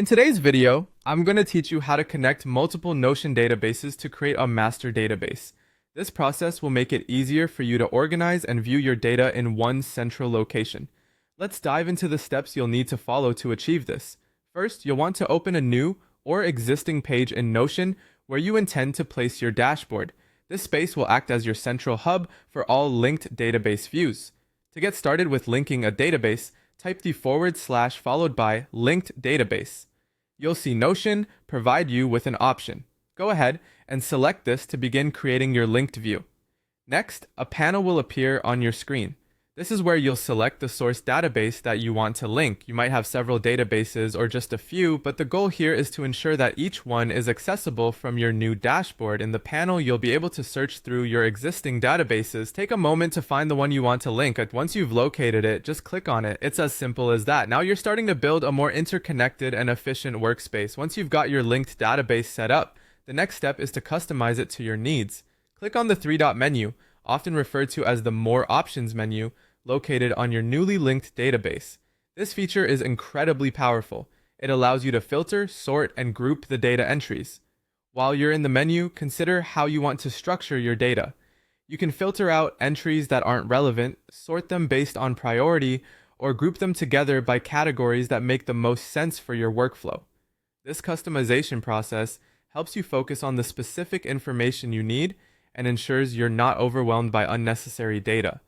In today's video, I'm going to teach you how to connect multiple Notion databases to create a master database. This process will make it easier for you to organize and view your data in one central location. Let's dive into the steps you'll need to follow to achieve this. First, you'll want to open a new or existing page in Notion where you intend to place your dashboard. This space will act as your central hub for all linked database views. To get started with linking a database, type the / followed by linked database. You'll see Notion provide you with an option. Go ahead and select this to begin creating your linked view. Next, a panel will appear on your screen. This is where you'll select the source database that you want to link. You might have several databases or just a few, but the goal here is to ensure that each one is accessible from your new dashboard. In the panel, you'll be able to search through your existing databases. Take a moment to find the one you want to link. Once you've located it, just click on it. It's as simple as that. Now you're starting to build a more interconnected and efficient workspace. Once you've got your linked database set up, the next step is to customize it to your needs. Click on the three-dot menu, often referred to as the More Options menu, located on your newly linked database. This feature is incredibly powerful. It allows you to filter, sort, and group the data entries. While you're in the menu, consider how you want to structure your data. You can filter out entries that aren't relevant, sort them based on priority, or group them together by categories that make the most sense for your workflow. This customization process helps you focus on the specific information you need and ensures you're not overwhelmed by unnecessary data.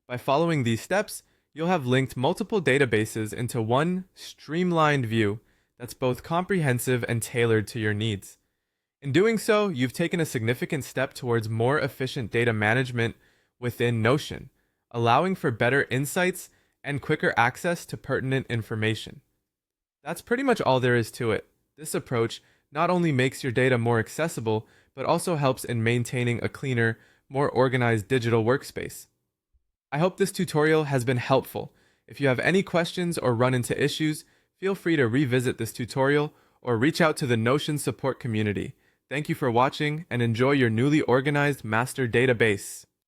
By following these steps, you'll have linked multiple databases into one streamlined view that's both comprehensive and tailored to your needs. In doing so, you've taken a significant step towards more efficient data management within Notion, allowing for better insights and quicker access to pertinent information. That's pretty much all there is to it. This approach not only makes your data more accessible, but also helps in maintaining a cleaner, more organized digital workspace. I hope this tutorial has been helpful. If you have any questions or run into issues, feel free to revisit this tutorial or reach out to the Notion support community. Thank you for watching and enjoy your newly organized master database.